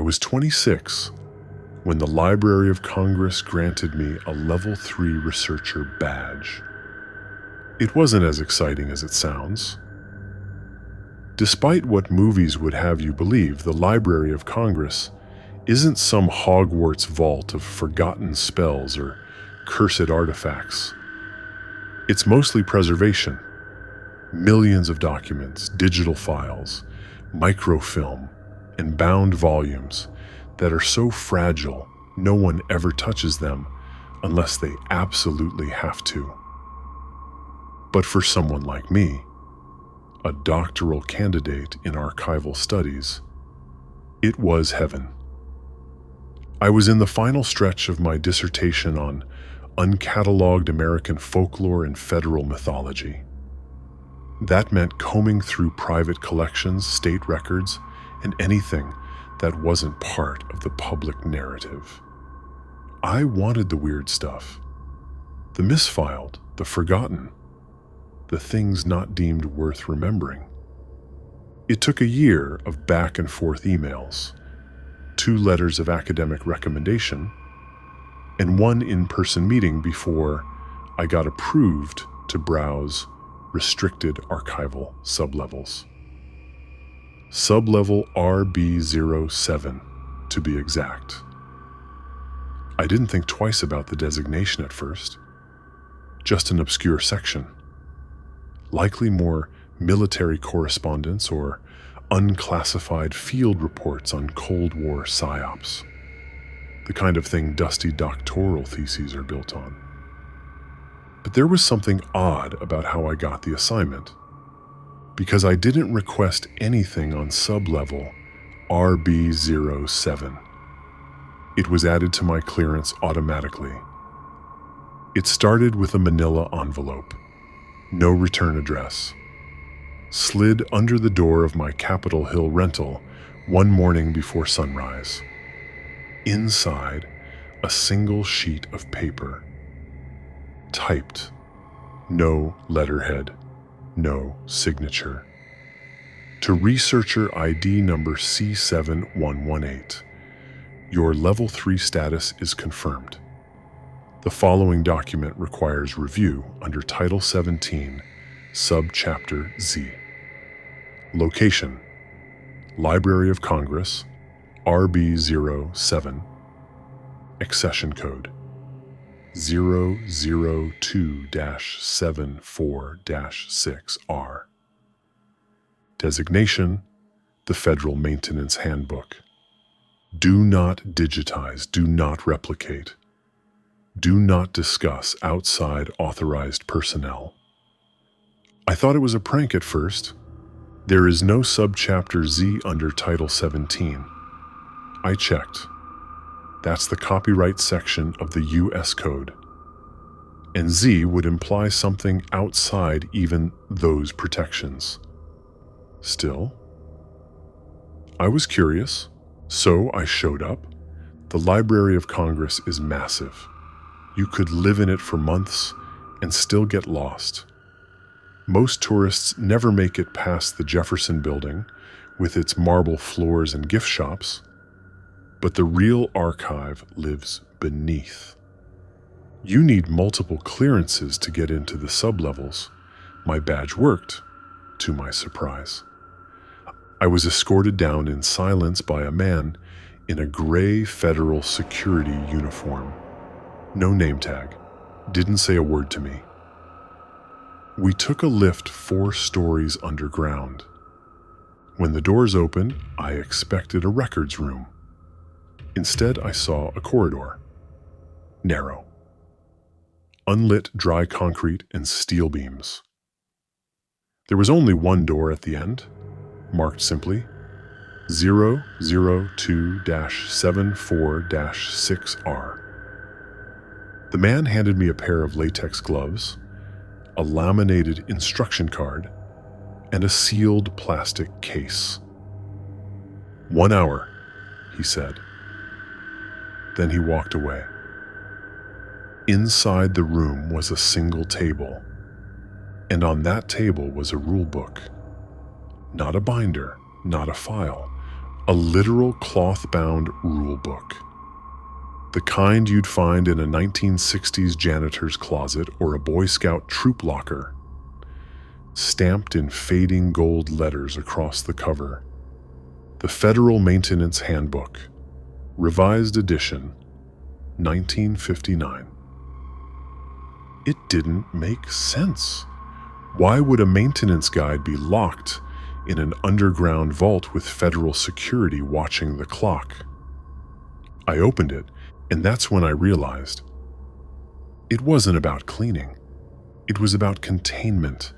was 26 when the Library of Congress granted me a Level 3 researcher badge. It wasn't as exciting as it sounds. Despite what movies would have you believe, the Library of Congress isn't some Hogwarts vault of forgotten spells or cursed artifacts. It's mostly preservation. Millions of documents, digital files, microfilm, and bound volumes that are so fragile no one ever touches them unless they absolutely have to. But for someone like me, a doctoral candidate in archival studies, it was heaven. I was in the final stretch of my dissertation on uncatalogued American folklore and federal mythology. That meant combing through private collections, state records, and anything that wasn't part of the public narrative. I wanted the weird stuff, the misfiled, the forgotten, the things not deemed worth remembering. It took a year of back and forth emails, 2 letters of academic recommendation, and 1 in-person meeting before I got approved to browse restricted archival sublevels. Sublevel RB07, to be exact. I didn't think twice about the designation at first. Just an obscure section. Likely more military correspondence or unclassified field reports on Cold War psyops. The kind of thing dusty doctoral theses are built on. But there was something odd about how I got the assignment, because I didn't request anything on sublevel RB07. It was added to my clearance automatically. It started with a manila envelope, no return address, slid under the door of my Capitol Hill rental one morning before sunrise. Inside, a single sheet of paper. Typed. No letterhead. No signature. To researcher ID number C7118. Your Level 3 status is confirmed. The following document requires review under Title 17, Subchapter Z. Location: Library of Congress, RB07. Accession code: 002-74-6R. Designation: the Federal Maintenance Handbook. Do not digitize, do not replicate. Do not discuss outside authorized personnel. I thought it was a prank at first. There is no subchapter Z under Title 17. I checked. That's the copyright section of the U.S. Code. And Z would imply something outside even those protections. Still, I was curious, so I showed up. The Library of Congress is massive. You could live in it for months and still get lost. Most tourists never make it past the Jefferson Building with its marble floors and gift shops, but the real archive lives beneath. You need multiple clearances to get into the sublevels. My badge worked, to my surprise. I was escorted down in silence by a man in a gray federal security uniform. No name tag. Didn't say a word to me. We took a lift 4 stories underground. When the doors opened, I expected a records room. Instead, I saw a corridor. Narrow. Unlit dry concrete and steel beams. There was only one door at the end, marked simply 002-74-6R. The man handed me a pair of latex gloves, a laminated instruction card, and a sealed plastic case. 1 hour, he said. Then he walked away. Inside the room was a single table, and on that table was a rulebook. Not a binder, not a file, A literal cloth-bound rule book. The kind you'd find in a 1960s janitor's closet or a Boy Scout troop locker. Stamped in fading gold letters across the cover. The Federal Maintenance Handbook, Revised Edition, 1959. It didn't make sense. Why would a maintenance guide be locked in an underground vault with federal security watching the clock? I opened it, and that's when I realized it wasn't about cleaning. It was about containment.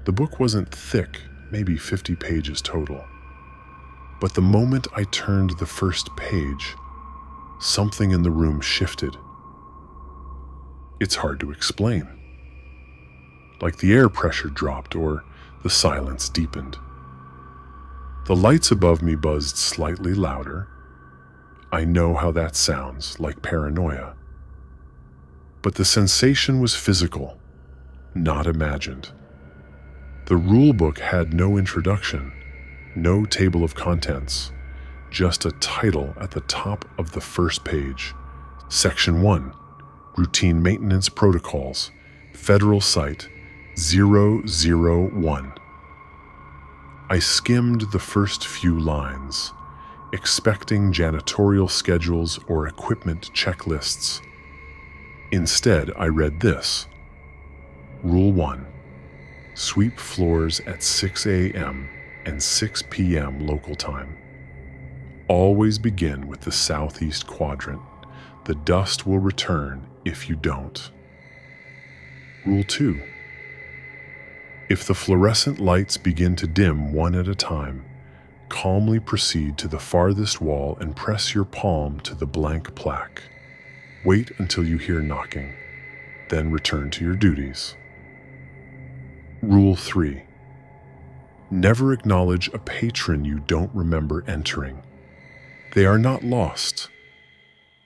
The book wasn't thick, maybe 50 pages total. But the moment I turned the first page, something in the room shifted. It's hard to explain. Like the air pressure dropped or the silence deepened. The lights above me buzzed slightly louder. I know how that sounds, like paranoia. But the sensation was physical, not imagined. The rulebook had no introduction, no table of contents, just a title at the top of the first page. Section 1, Routine Maintenance Protocols, Federal Site 001. I skimmed the first few lines, expecting janitorial schedules or equipment checklists. Instead, I read this. Rule 1. Sweep floors at 6 a.m. and 6 p.m. local time. Always begin with the southeast quadrant. The dust will return if you don't. Rule 2. If the fluorescent lights begin to dim one at a time, calmly proceed to the farthest wall and press your palm to the blank plaque. Wait until you hear knocking, then return to your duties. Rule 3. Never acknowledge a patron you don't remember entering. They are not lost.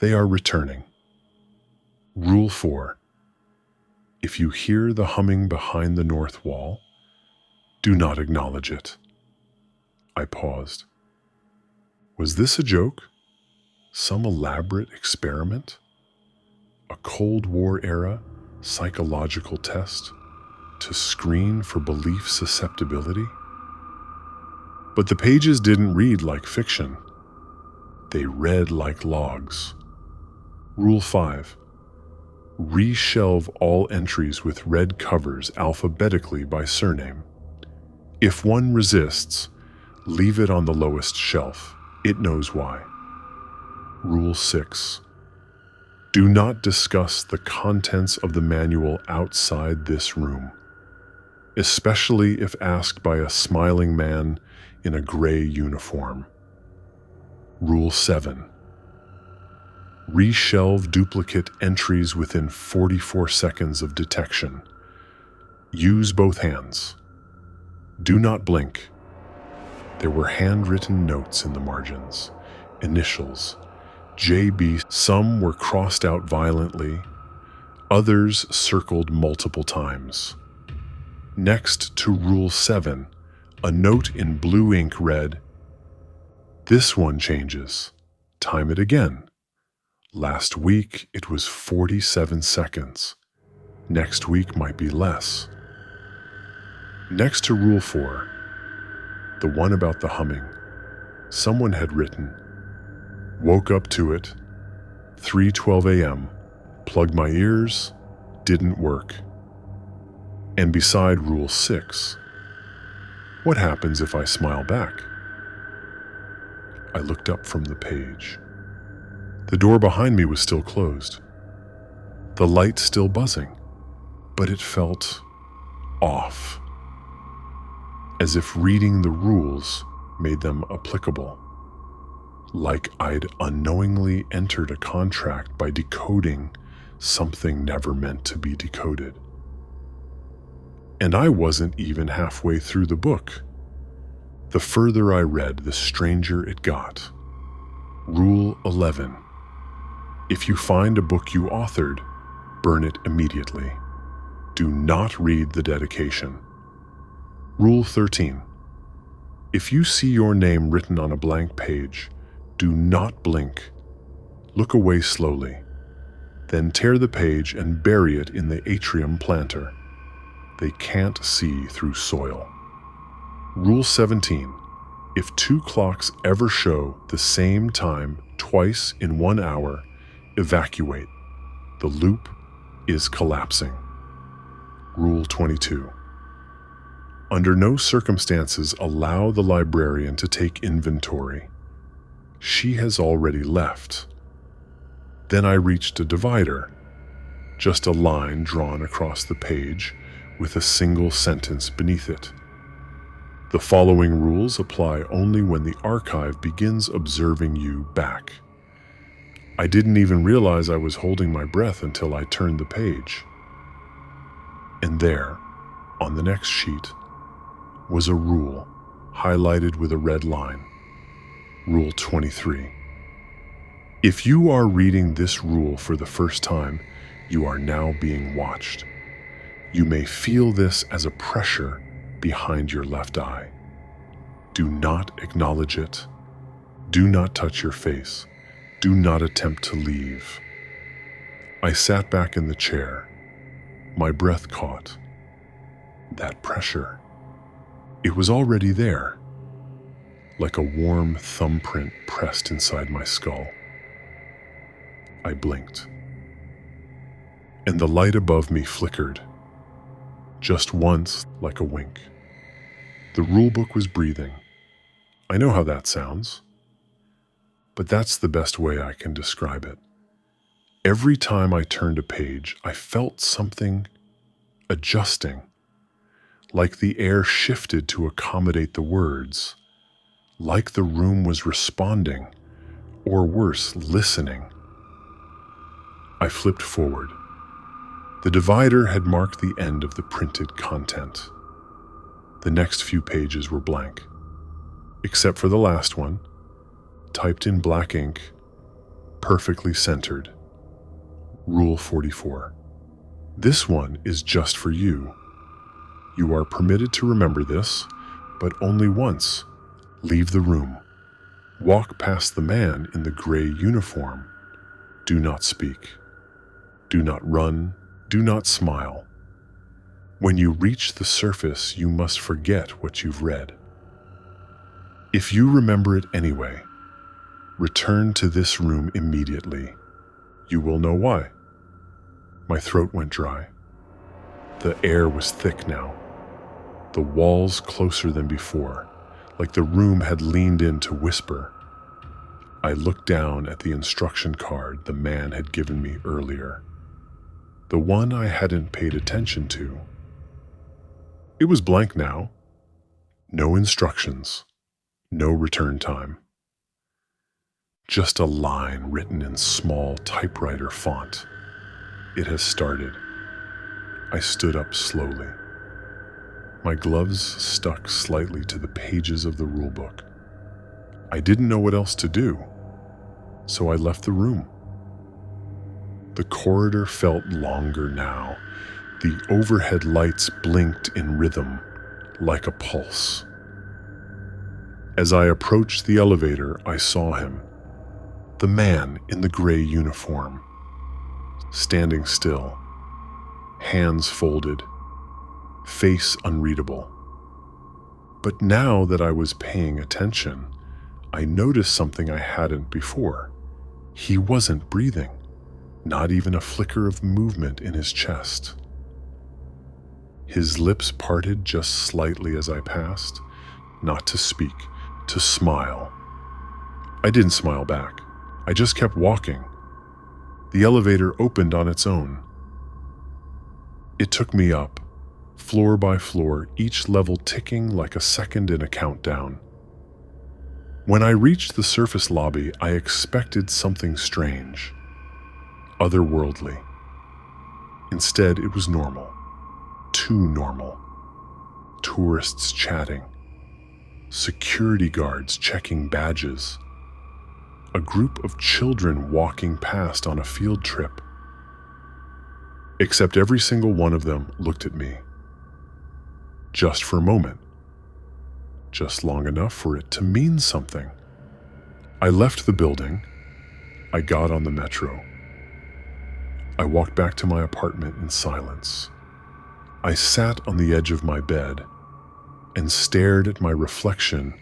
They are returning. Rule 4. If you hear the humming behind the north wall, do not acknowledge it. I paused. Was this a joke? Some elaborate experiment? A Cold War era psychological test to screen for belief susceptibility? But the pages didn't read like fiction. They read like logs. Rule 5. Reshelve all entries with red covers alphabetically by surname. If one resists, leave it on the lowest shelf. It knows why. Rule 6. Do not discuss the contents of the manual outside this room, especially if asked by a smiling man in a gray uniform. Rule 7. Reshelve duplicate entries within 44 seconds of detection. Use both hands. Do not blink. There were handwritten notes in the margins, initials, JB. Some were crossed out violently, others circled multiple times. Next to Rule 7, a note in blue ink read, "This one changes. Time it again. Last week it was 47 seconds. Next week might be less." Next to Rule 4, the one about the humming, someone had written, "Woke up to it, 3:12 a.m., plugged my ears, didn't work." And beside Rule 6, what happens if I smile back? I looked up from the page. The door behind me was still closed. The light still buzzing, but it felt off. As if reading the rules made them applicable. Like I'd unknowingly entered a contract by decoding something never meant to be decoded. And I wasn't even halfway through the book. The further I read, the stranger it got. Rule 11. If you find a book you authored, burn it immediately. Do not read the dedication. Rule 13. If you see your name written on a blank page, do not blink. Look away slowly. Then tear the page and bury it in the atrium planter. They can't see through soil. Rule 17. If 2 clocks ever show the same time twice in 1 hour, evacuate. The loop is collapsing. Rule 22. Under no circumstances allow the librarian to take inventory. She has already left. Then I reached a divider, just a line drawn across the page with a single sentence beneath it. The following rules apply only when the archive begins observing you back. I didn't even realize I was holding my breath until I turned the page. And there, on the next sheet, was a rule highlighted with a red line. Rule 23. If you are reading this rule for the first time, you are now being watched. You may feel this as a pressure behind your left eye. Do not acknowledge it. Do not touch your face. Do not attempt to leave. I sat back in the chair. My breath caught. That pressure. It was already there, like a warm thumbprint pressed inside my skull. I blinked, and the light above me flickered, just once, like a wink. The rulebook was breathing. I know how that sounds, but that's the best way I can describe it. Every time I turned a page, I felt something adjusting, like the air shifted to accommodate the words, like the room was responding, or worse, listening. I flipped forward. The divider had marked the end of the printed content. The next few pages were blank, except for the last one, typed in black ink, perfectly centered. Rule 44. This one is just for you. You are permitted to remember this, but only once. Leave the room. Walk past the man in the gray uniform. Do not speak. Do not run. Do not smile. When you reach the surface, you must forget what you've read. If you remember it anyway, return to this room immediately. You will know why. My throat went dry. The air was thick now. The walls closer than before, like the room had leaned in to whisper. I looked down at the instruction card the man had given me earlier, the one I hadn't paid attention to. It was blank now. No instructions, no return time. Just a line written in small typewriter font. It has started. I stood up slowly. My gloves stuck slightly to the pages of the rulebook. I didn't know what else to do, so I left the room. The corridor felt longer now. The overhead lights blinked in rhythm, like a pulse. As I approached the elevator, I saw him, the man in the gray uniform, standing still, hands folded, face unreadable. But now that I was paying attention, I noticed something I hadn't before. He wasn't breathing, not even a flicker of movement in his chest. His lips parted just slightly as I passed, not to speak, to smile. I didn't smile back. I just kept walking. The elevator opened on its own. It took me up, floor by floor, each level ticking like a second in a countdown. When I reached the surface lobby, I expected something strange, otherworldly. Instead, it was normal, too normal. Tourists chatting, security guards checking badges, a group of children walking past on a field trip. Except every single one of them looked at me. Just for a moment. just long enough for it to mean something. I left the building. I got on the metro. I walked back to my apartment in silence. I sat on the edge of my bed and stared at my reflection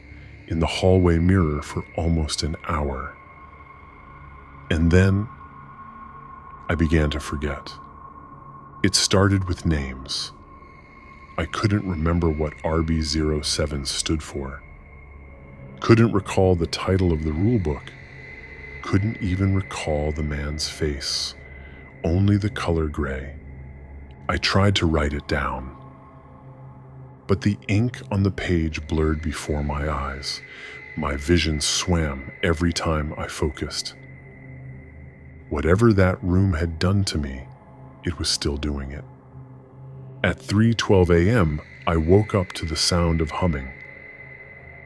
in the hallway mirror for almost an hour. And then I began to forget. It started with names. I couldn't remember what RB07 stood for. Couldn't recall the title of the rulebook. Couldn't even recall the man's face, only the color gray. I tried to write it down, but the ink on the page blurred before my eyes. My vision swam every time I focused. Whatever that room had done to me, it was still doing it. At 3:12 a.m., I woke up to the sound of humming,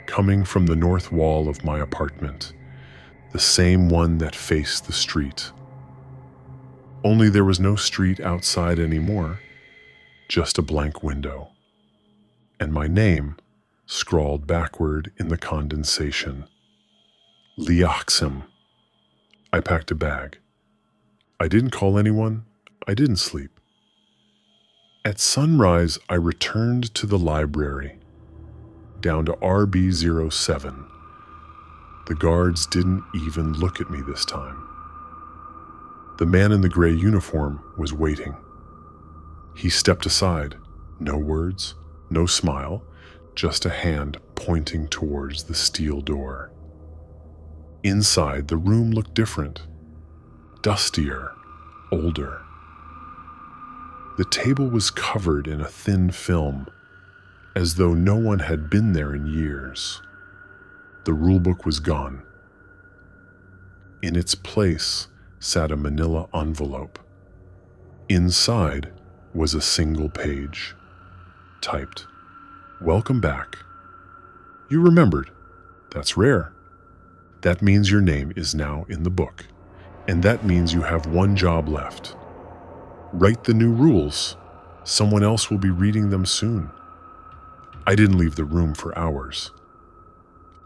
coming from the north wall of my apartment, the same one that faced the street. Only there was no street outside anymore, just a blank window, and my name scrawled backward in the condensation. Liaxim. I packed a bag. I didn't call anyone. I didn't sleep. At sunrise, I returned to the library, down to RB07. The guards didn't even look at me this time. The man in the gray uniform was waiting. He stepped aside. No words, no smile, just a hand pointing towards the steel door. Inside, the room looked different. Dustier, older. The table was covered in a thin film, as though no one had been there in years. The rulebook was gone. In its place sat a manila envelope. Inside was a single page, typed, "Welcome back. You remembered. That's rare. That means your name is now in the book, and that means you have one job left. Write the new rules. Someone else will be reading them soon." I didn't leave the room for hours.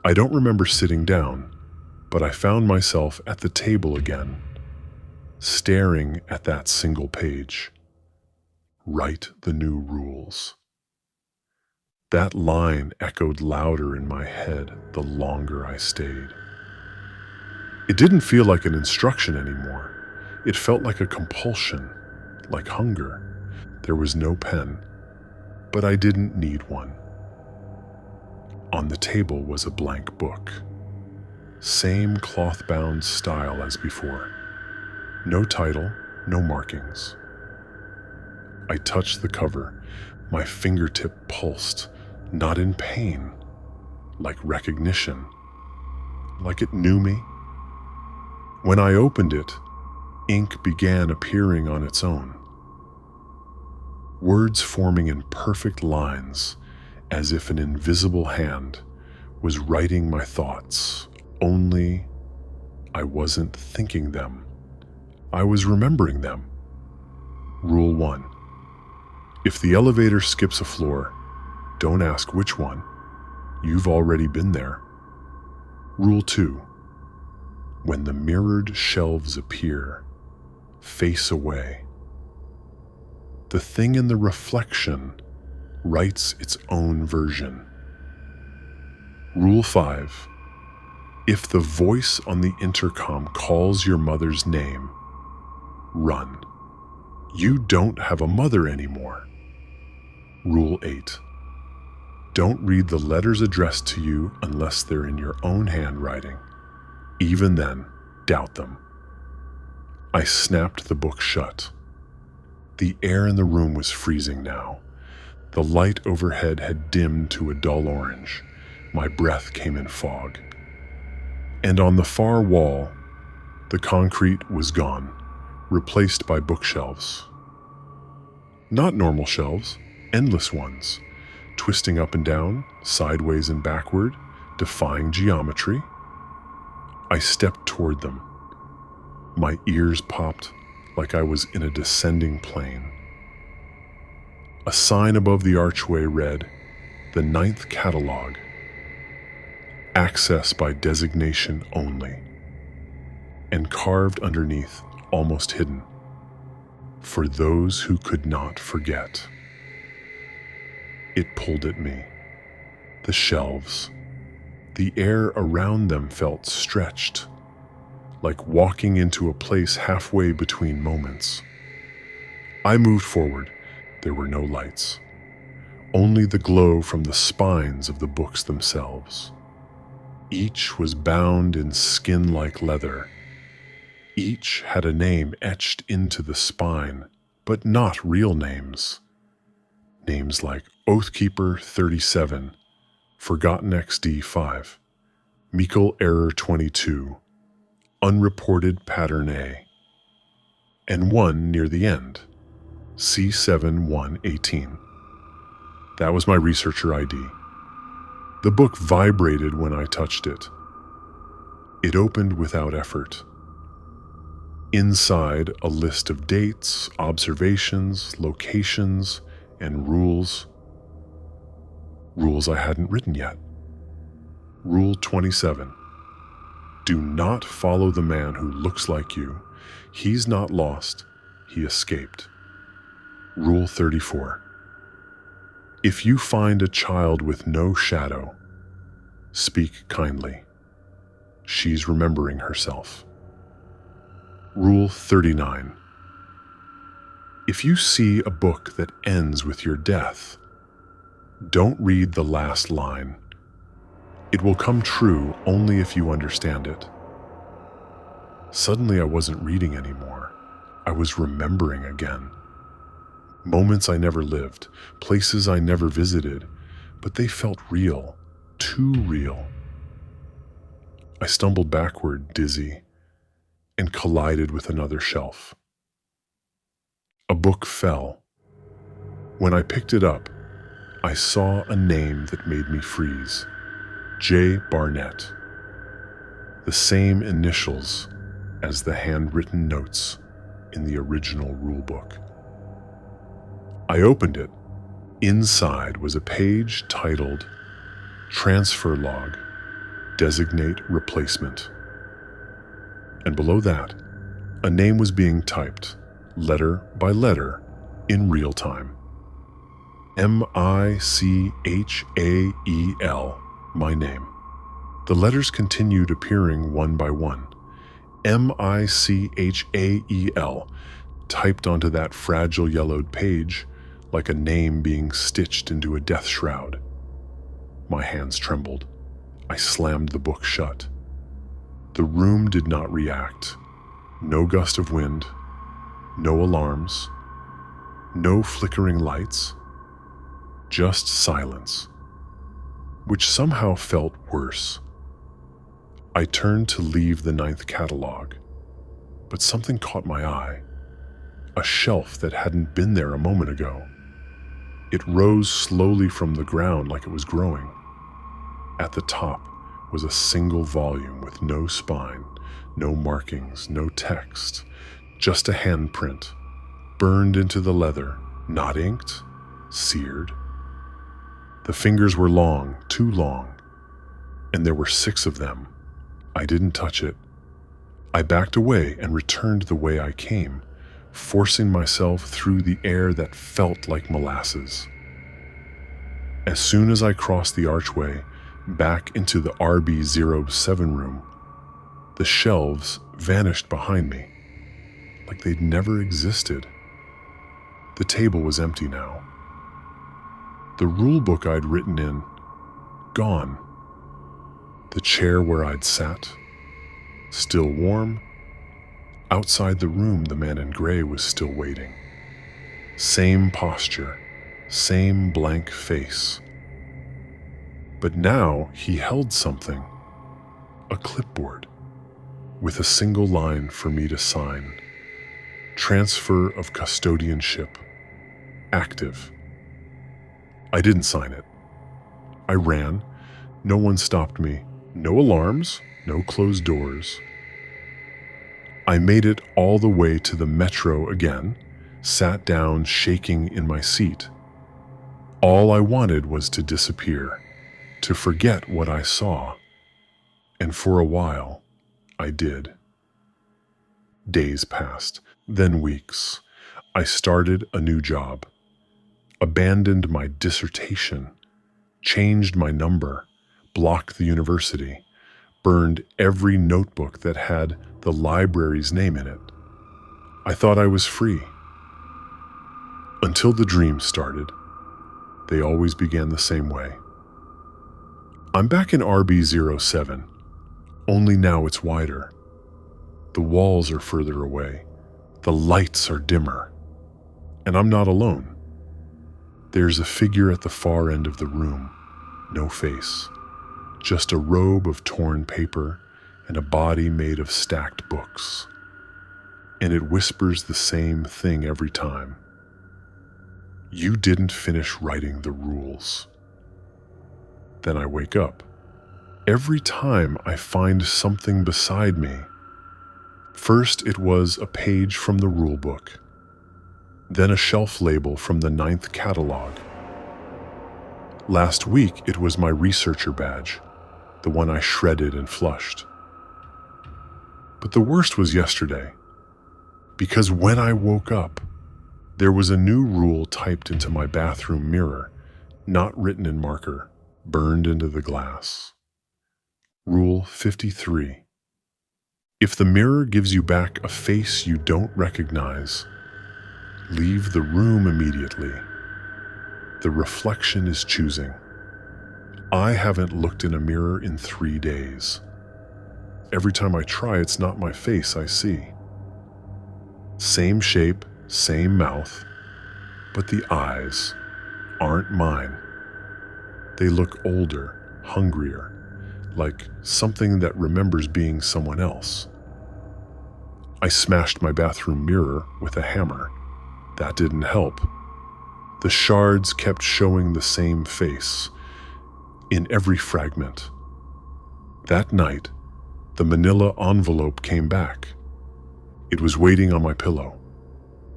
I don't remember sitting down, but I found myself at the table again, staring at that single page. Write the new rules. That line echoed louder in my head the longer I stayed. It didn't feel like an instruction anymore. It felt like a compulsion, like hunger. There was no pen, but I didn't need one. On the table was a blank book. Same cloth-bound style as before. No title, no markings. I touched the cover. My fingertip pulsed, not in pain, like recognition, like it knew me. When I opened it, ink began appearing on its own. Words forming in perfect lines, as if an invisible hand was writing my thoughts, only I wasn't thinking them. I was remembering them. Rule 1. If the elevator skips a floor, don't ask which one. You've already been there. Rule 2. When the mirrored shelves appear, face away. The thing in the reflection writes its own version. Rule 5. If the voice on the intercom calls your mother's name, run. You don't have a mother anymore. Rule 8. Don't read the letters addressed to you unless they're in your own handwriting. Even then, doubt them. I snapped the book shut. The air in the room was freezing now. The light overhead had dimmed to a dull orange. My breath came in fog. And on the far wall, the concrete was gone, replaced by bookshelves. Not normal shelves, endless ones, twisting up and down, sideways and backward, defying geometry. I stepped toward them. My ears popped like I was in a descending plane. A sign above the archway read, "The 9th Catalog, access by designation only, and carved underneath, almost hidden, for those who could not forget. It pulled at me. The shelves, the air around them felt stretched, like walking into a place halfway between moments. I moved forward. There were no lights, only the glow from the spines of the books themselves. Each was bound in skin-like leather. Each had a name etched into the spine, but not real names. Names like Oathkeeper 37, Forgotten XD 5, Meikle Error 22, Unreported Pattern A, and one near the end, C7118. That was my researcher ID. The book vibrated when I touched it. It opened without effort. Inside, a list of dates, observations, locations, and rules. Rules I hadn't written yet. Rule 27. Do not follow the man who looks like you. He's not lost. He escaped. Rule 34. If you find a child with no shadow, speak kindly. She's remembering herself. Rule 39. If you see a book that ends with your death, don't read the last line. It will come true only if you understand it. Suddenly I wasn't reading anymore. I was remembering again. Moments I never lived, places I never visited, but they felt real, too real. I stumbled backward, dizzy, and collided with another shelf. A book fell. When I picked it up, I saw a name that made me freeze. J. Barnett. The same initials as the handwritten notes in the original rulebook. I opened it. Inside was a page titled Transfer Log, Designate Replacement. And below that, a name was being typed, letter by letter, in real time. Michael, my name. The letters continued appearing one by one. Michael, typed onto that fragile yellowed page like a name being stitched into a death shroud. My hands trembled. I slammed the book shut. The room did not react. No gust of wind, no alarms, no flickering lights, just silence, which somehow felt worse. I turned to leave the 9th catalog, but something caught my eye. A shelf that hadn't been there a moment ago. It rose slowly from the ground like it was growing. At the top was a single volume with no spine, no markings, no text, just a handprint, burned into the leather, not inked, seared. The fingers were long, too long, and there were 6 of them. I didn't touch it. I backed away and returned the way I came, forcing myself through the air that felt like molasses. As soon as I crossed the archway back into the RB07 room, the shelves vanished behind me, like they'd never existed. The table was empty now. The rulebook I'd written in, gone. The chair where I'd sat, still warm. Outside the room, the man in gray was still waiting. Same posture, same blank face. But now he held something, a clipboard, with a single line for me to sign. Transfer of custodianship, active. I didn't sign it. I ran. No one stopped me. No alarms, no closed doors. I made it all the way to the metro again, sat down shaking in my seat. All I wanted was to disappear, to forget what I saw, And for a while, I did. Days passed, then weeks. I started a new job, abandoned my dissertation, changed my number, blocked the university, burned every notebook that had the library's name in it. I thought I was free. Until the dreams started. They always began the same way. I'm back in RB07, only now it's wider. The walls are further away. The lights are dimmer. And I'm not alone. There's a figure at the far end of the room, no face, just a robe of torn paper and a body made of stacked books. And it whispers the same thing every time. You didn't finish writing the rules. Then I wake up. Every time I find something beside me. First it was a page from the rulebook, then a shelf label from the 9th catalog. Last week it was my researcher badge, the one I shredded and flushed. But the worst was yesterday, because when I woke up, there was a new rule typed into my bathroom mirror, not written in marker, burned into the glass. Rule 53. If the mirror gives you back a face you don't recognize, leave the room immediately. The reflection is choosing. I haven't looked in a mirror in 3 days. Every time I try, it's not my face I see. Same shape, same mouth, but the eyes aren't mine. They look older, hungrier, like something that remembers being someone else. I smashed my bathroom mirror with a hammer. That didn't help. The shards kept showing the same face in every fragment. That night, the manila envelope came back. It was waiting on my pillow.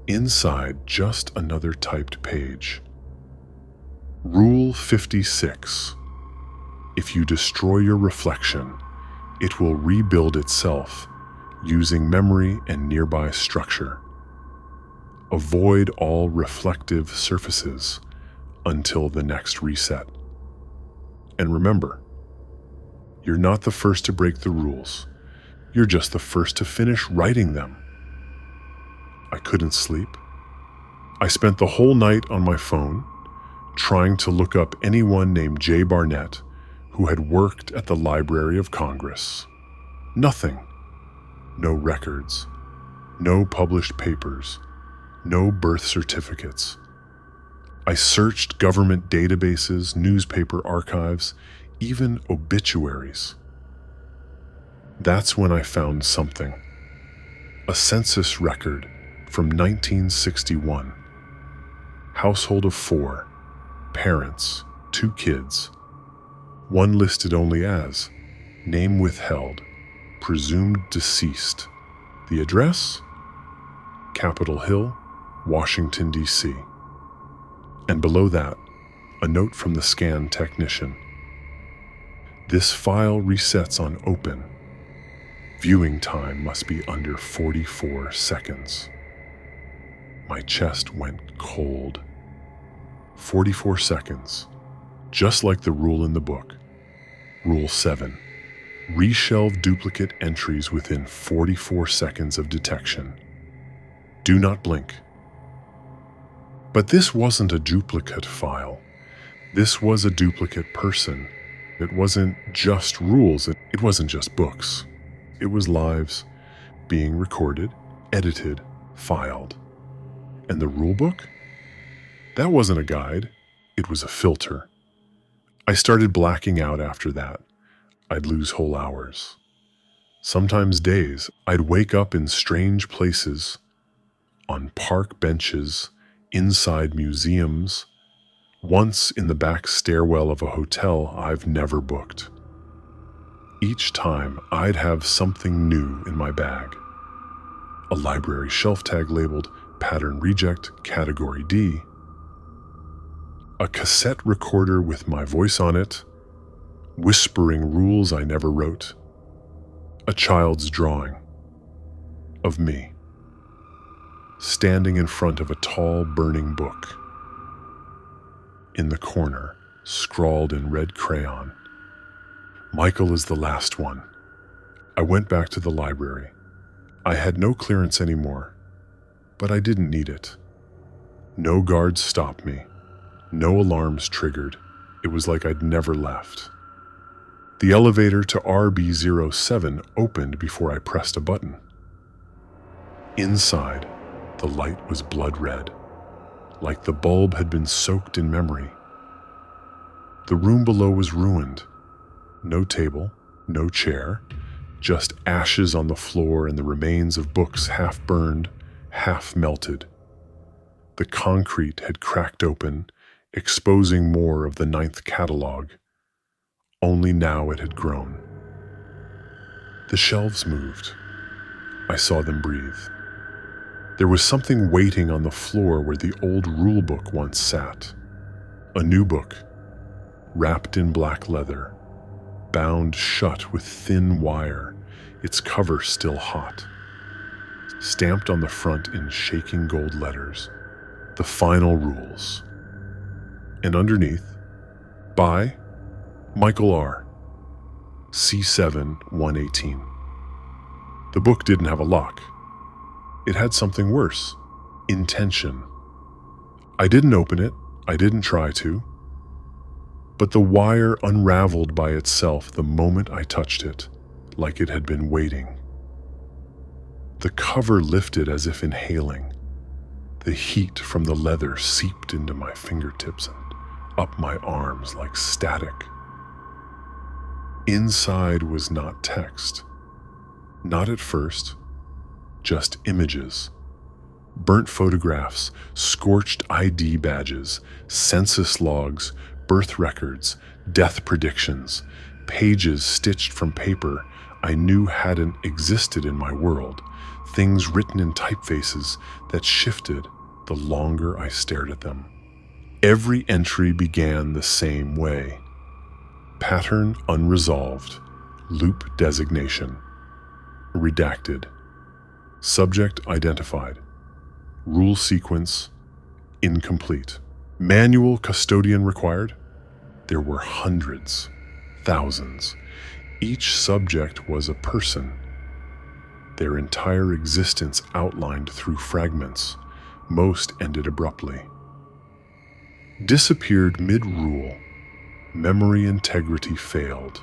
Inside, just another typed page. Rule 56. If you destroy your reflection, it will rebuild itself using memory and nearby structure. Avoid all reflective surfaces until the next reset. And remember, you're not the first to break the rules. You're just the first to finish writing them. I couldn't sleep. I spent the whole night on my phone trying to look up anyone named Jay Barnett who had worked at the Library of Congress. Nothing. No records. No published papers. No birth certificates. I searched government databases, newspaper archives, even obituaries. That's when I found something. A census record from 1961. Household of 4. Parents, 2 kids. One listed only as name withheld, presumed deceased. The address? Capitol Hill, Washington, D.C. And below that, a note from the scan technician. This file resets on open. Viewing time must be under 44 seconds. My chest went cold. 44 seconds, just like the rule in the book. Rule 7. Reshelve duplicate entries within 44 seconds of detection. Do not blink. But this wasn't a duplicate file. This was a duplicate person. It wasn't just rules. It wasn't just books. It was lives being recorded, edited, filed. And the rulebook? That wasn't a guide. It was a filter. I started blacking out after that. I'd lose whole hours. Sometimes days. I'd wake up in strange places, on park benches, inside museums, once in the back stairwell of a hotel I've never booked. Each time, I'd have something new in my bag. A library shelf tag labeled Pattern Reject Category D. A cassette recorder with my voice on it, whispering rules I never wrote. A child's drawing of me, standing in front of a tall, burning book. In the corner, scrawled in red crayon, "Michael is the last one." I went back to the library. I had no clearance anymore, but I didn't need it. No guards stopped me. No alarms triggered. It was like I'd never left. The elevator to RB07 opened before I pressed a button. Inside, the light was blood red, like the bulb had been soaked in memory. The room below was ruined. No table, no chair, just ashes on the floor and the remains of books half burned, half melted. The concrete had cracked open, exposing more of the 9th catalog. Only now it had grown. The shelves moved. I saw them breathe. There was something waiting on the floor where the old rulebook once sat. A new book, wrapped in black leather, bound shut with thin wire, its cover still hot. Stamped on the front in shaking gold letters, "The Final Rules." And underneath, by Michael R. C7 118. The book didn't have a lock. It had something worse: intention. I didn't open it, I didn't try to, but the wire unraveled by itself the moment I touched it, like it had been waiting. The cover lifted as if inhaling. The heat from the leather seeped into my fingertips and up my arms like static. Inside was not text. Not at first, just images. Burnt photographs, scorched ID badges, census logs, birth records, death predictions, pages stitched from paper I knew hadn't existed in my world, things written in typefaces that shifted the longer I stared at them. Every entry began the same way. Pattern unresolved, loop designation, redacted, subject identified, rule sequence incomplete, manual custodian required. There were hundreds, thousands. Each subject was a person, their entire existence outlined through fragments. Most ended abruptly. Disappeared mid-rule. Memory integrity failed.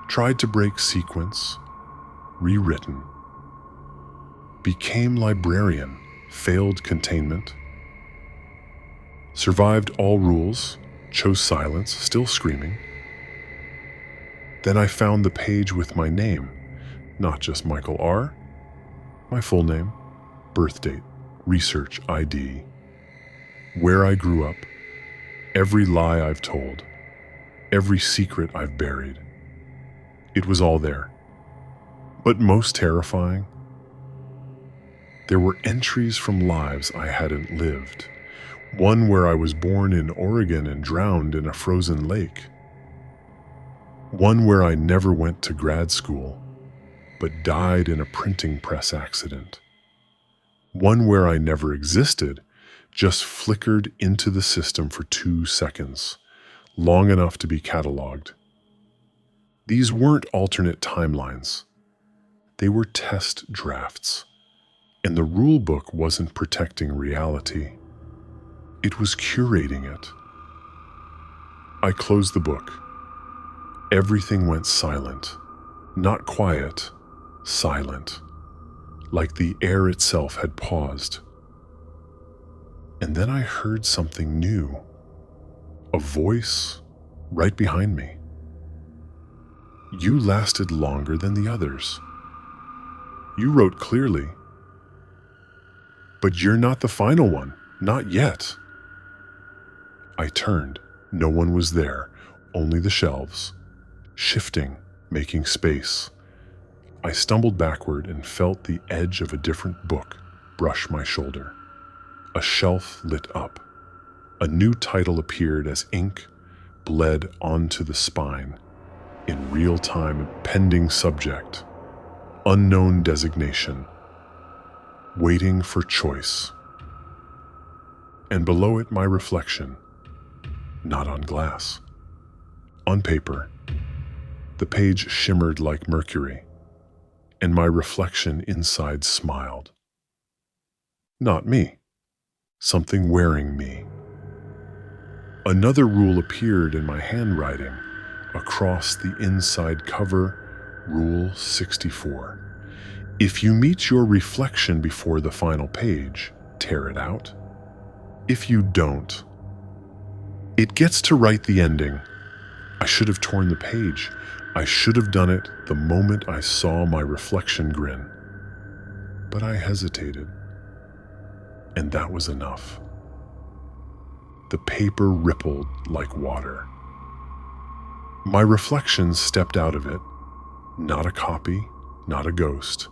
Tried to break sequence. Rewritten. Became librarian. Failed containment. Survived all rules. Chose silence, still screaming. Then I found the page with my name. Not just Michael R. My full name, birth date, research ID, where I grew up, every lie I've told, every secret I've buried. It was all there. But most terrifying, there were entries from lives I hadn't lived. One where I was born in Oregon and drowned in a frozen lake. One where I never went to grad school, but died in a printing press accident. One where I never existed, just flickered into the system for 2 seconds, long enough to be cataloged. These weren't alternate timelines. They were test drafts, and the rulebook wasn't protecting reality. It was curating it. I closed the book. Everything went silent. Not quiet, silent. Like the air itself had paused. And then I heard something new. A voice right behind me. "You lasted longer than the others. You wrote clearly. But you're not the final one. Not yet." I turned. No one was there. Only the shelves. Shifting, making space. I stumbled backward and felt the edge of a different book brush my shoulder. A shelf lit up. A new title appeared as ink bled onto the spine. in real time, pending subject, unknown designation, waiting for choice. And below it, my reflection, not on glass, on paper. The page shimmered like mercury, and my reflection inside smiled. Not me, something wearing me. Another rule appeared in my handwriting across the inside cover, Rule 64. If you meet your reflection before the final page, tear it out. If you don't, it gets to write the ending. I should have torn the page. I should have done it the moment I saw my reflection grin. But I hesitated, and that was enough. The paper rippled like water. My reflection stepped out of it. Not a copy, not a ghost.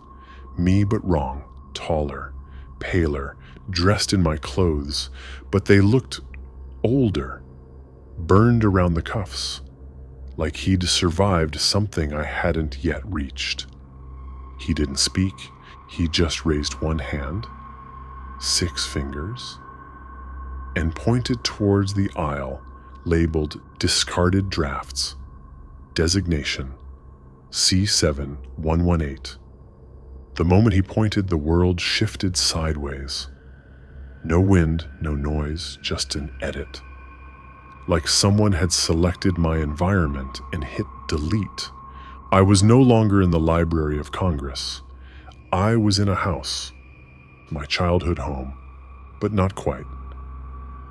Me but wrong, taller, paler, dressed in my clothes, but they looked older, burned around the cuffs, like he'd survived something I hadn't yet reached. He didn't speak, he just raised one hand, 6 fingers, and pointed towards the aisle labeled Discarded Drafts, Designation C7118. The moment he pointed, the world shifted sideways. No wind, no noise, just an edit. Like someone had selected my environment and hit delete. I was no longer in the Library of Congress. I was in a house, my childhood home, but not quite.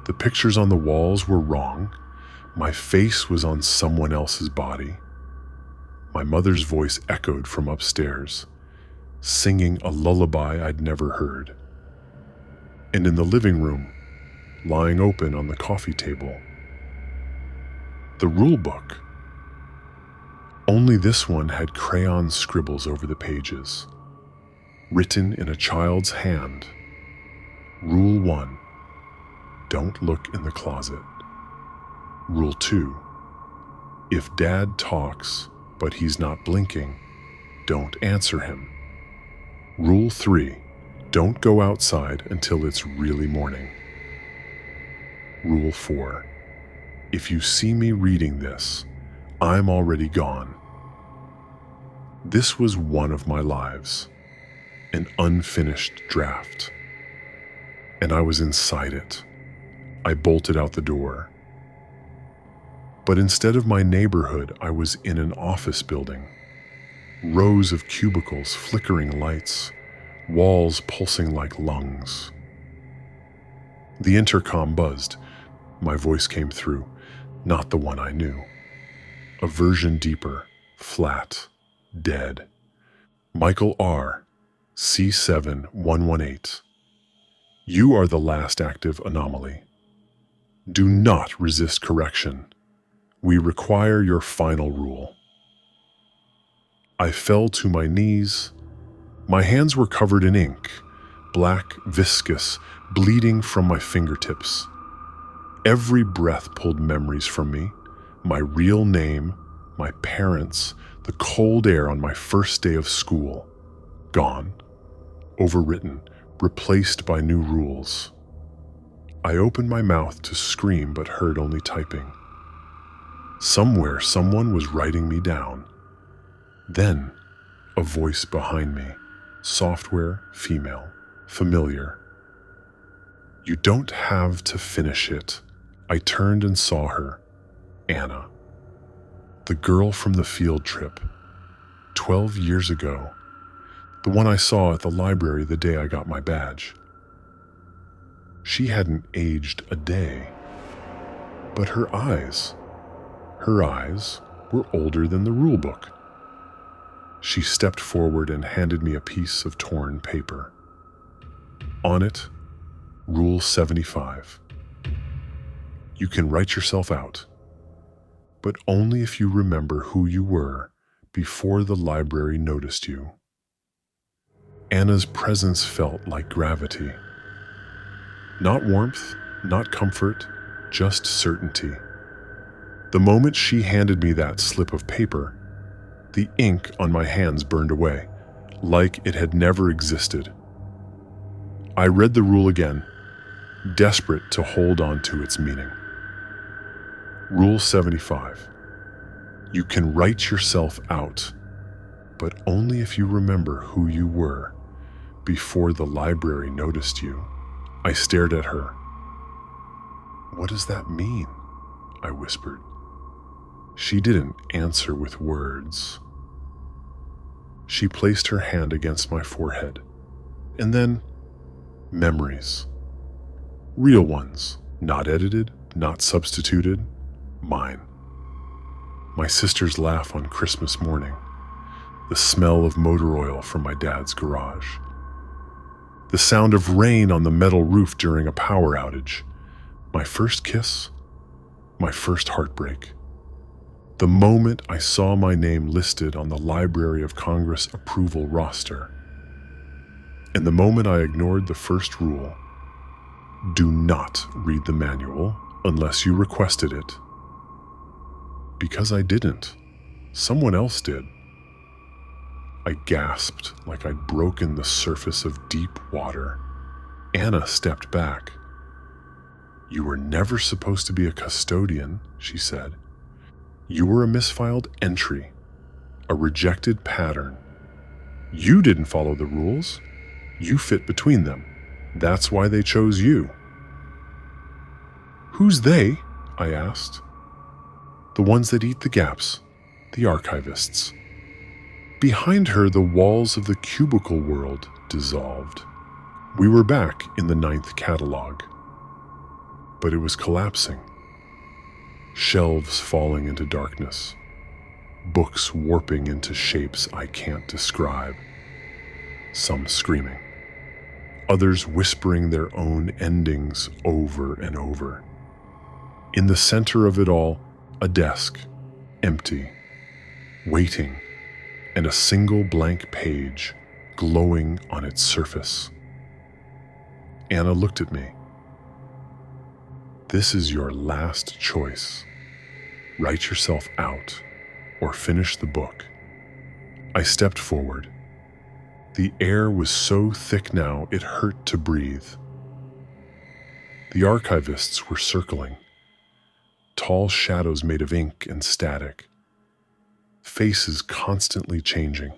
The pictures on the walls were wrong. My face was on someone else's body. My mother's voice echoed from upstairs, singing a lullaby I'd never heard. And in the living room, lying open on the coffee table, the rulebook. Only this one had crayon scribbles over the pages, written in a child's hand. Rule 1, don't look in the closet. Rule 2, if Dad talks but he's not blinking, don't answer him. Rule 3, don't go outside until it's really morning. Rule 4, if you see me reading this, I'm already gone. This was one of my lives, an unfinished draft. And I was inside it. I bolted out the door. But instead of my neighborhood, I was in an office building. Rows of cubicles, flickering lights, walls pulsing like lungs. The intercom buzzed. My voice came through, not the one I knew. A version deeper, flat, dead. Michael R., C7118. You are the last active anomaly. Do not resist correction. We require your final rule. I fell to my knees. My hands were covered in ink, black, viscous, bleeding from my fingertips. Every breath pulled memories from me, my real name, my parents, the cold air on my first day of school. Gone, overwritten, replaced by new rules. I opened my mouth to scream but heard only typing. Somewhere, someone was writing me down. Then, a voice behind me, software, female, familiar. You don't have to finish it. I turned and saw her, Anna, the girl from the field trip, 12 years ago, the one I saw at the library the day I got my badge. She hadn't aged a day, but her eyes were older than the rulebook. She stepped forward and handed me a piece of torn paper. On it, Rule 75. You can write yourself out, but only if you remember who you were before the library noticed you. Anna's presence felt like gravity. Not warmth, not comfort, just certainty. The moment she handed me that slip of paper, The ink on my hands burned away, like it had never existed. I read the rule again, desperate to hold on to its meaning. Rule 75. You can write yourself out, but only if you remember who you were before the library noticed you. I stared at her. What does that mean? I whispered. She didn't answer with words. She placed her hand against my forehead, and then memories. Real ones, not edited, not substituted, mine. My sister's laugh on Christmas morning, the smell of motor oil from my dad's garage, the sound of rain on the metal roof during a power outage, my first kiss, my first heartbreak, the moment I saw my name listed on the Library of Congress approval roster, and the moment I ignored the first rule: do not read the manual unless you requested it. Because I didn't. Someone else did. I gasped like I'd broken the surface of deep water. Anna stepped back. You were never supposed to be a custodian, she said. You were a misfiled entry, a rejected pattern. You didn't follow the rules. You fit between them. That's why they chose you. Who's they? I asked. The ones that eat the gaps, the archivists. Behind her, the walls of the cubicle world dissolved. We were back in the 9th catalog. But it was collapsing. Shelves falling into darkness. Books warping into shapes I can't describe. Some screaming. Others whispering their own endings over and over. In the center of it all, a desk, empty, waiting, and a single blank page glowing on its surface. Anna looked at me. This is your last choice. Write yourself out or finish the book. I stepped forward. The air was so thick now it hurt to breathe. The archivists were circling. Tall shadows made of ink and static. Faces constantly changing.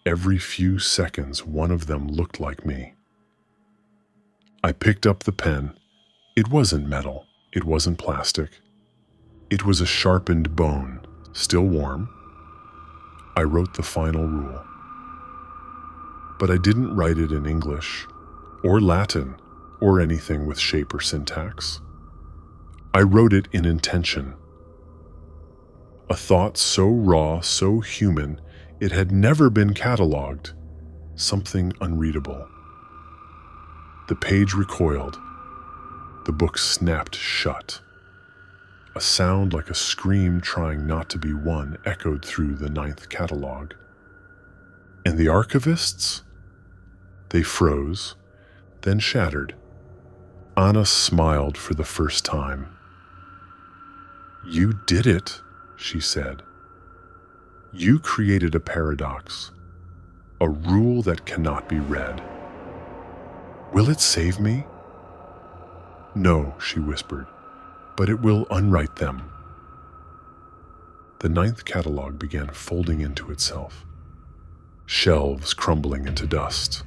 Every few seconds, one of them looked like me. I picked up the pen. It wasn't metal. It wasn't plastic. It was a sharpened bone, still warm. I wrote the final rule. But I didn't write it in English, or Latin, or anything with shape or syntax. I wrote it in intention. A thought so raw, so human, it had never been cataloged. Something unreadable. The page recoiled. The book snapped shut. A sound like a scream trying not to be one echoed through the 9th catalog. And the archivists? They froze, then shattered. Anna smiled for the first time. You did it, she said. You created a paradox, a rule that cannot be read. Will it save me? No, she whispered, but it will unwrite them. The 9th catalog began folding into itself, shelves crumbling into dust,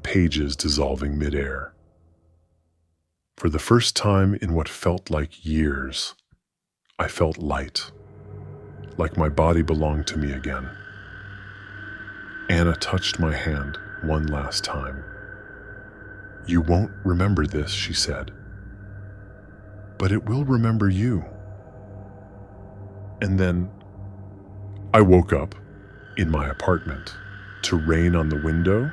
pages dissolving midair. For the first time in what felt like years, I felt light, like my body belonged to me again. Anna touched my hand one last time. You won't remember this, she said, but it will remember you. And then I woke up in my apartment to rain on the window,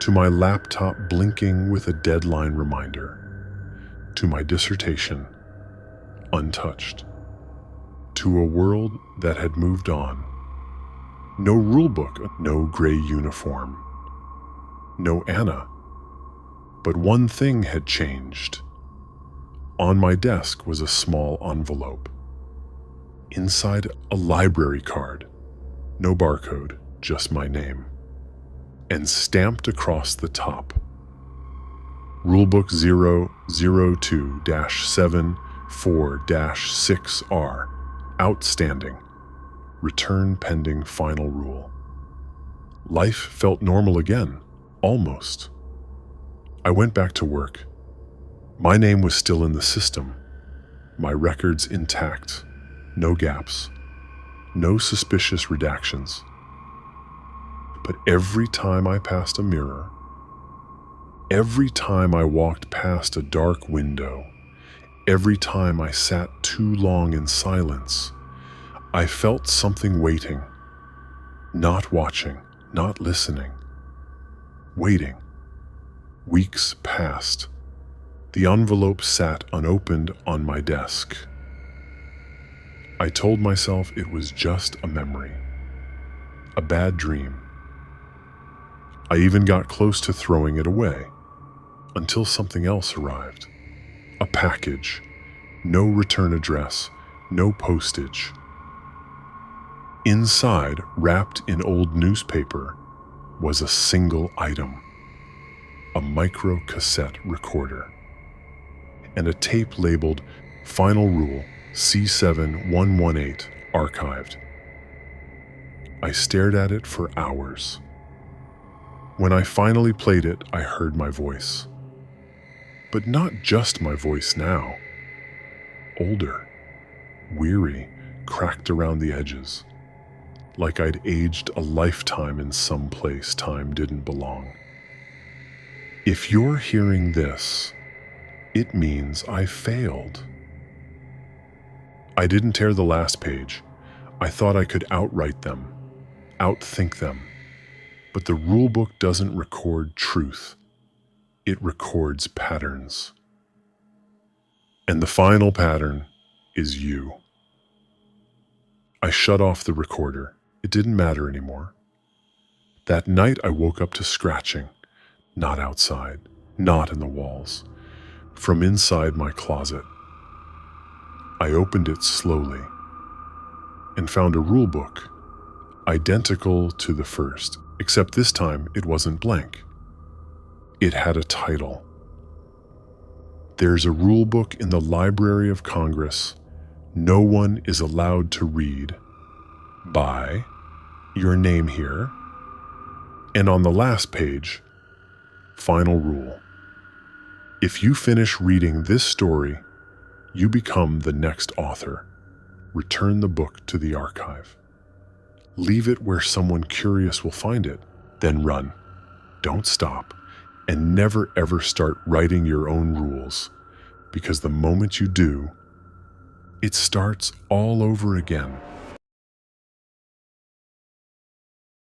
to my laptop blinking with a deadline reminder, to my dissertation untouched, to a world that had moved on. No rulebook, no gray uniform, no Anna. But one thing had changed. On my desk was a small envelope. Inside a library card, no barcode, just my name, and stamped across the top, Rulebook 002-74-6R, outstanding, return pending final rule. Life felt normal again, almost. I went back to work. My name was still in the system, my records intact, no gaps, no suspicious redactions. But every time I passed a mirror, every time I walked past a dark window, every time I sat too long in silence, I felt something waiting, not watching, not listening, waiting. Weeks passed. The envelope sat unopened on my desk. I told myself it was just a memory, a bad dream. I even got close to throwing it away, until something else arrived. A package, no return address, no postage. Inside, wrapped in old newspaper, was a single item, a micro cassette recorder, and a tape labeled Final Rule C7118 archived. I stared at it for hours. When I finally played it, I heard my voice. But not just my voice now. Older, weary, cracked around the edges, like I'd aged a lifetime in some place time didn't belong. If you're hearing this, it means I failed. I didn't tear the last page. I thought I could outwrite them, outthink them. But the rulebook doesn't record truth. It records patterns. And the final pattern is you. I shut off the recorder. It didn't matter anymore. That night I woke up to scratching, not outside, not in the walls, from inside my closet. I opened it slowly and found a rulebook, identical to the first, except this time it wasn't blank. It had a title. There's a rulebook in the Library of Congress no one is allowed to read, by your name here, and on the last page, final rule. If you finish reading this story, you become the next author. Return the book to the archive. Leave it where someone curious will find it, then run. Don't stop, and never ever start writing your own rules, because the moment you do, it starts all over again.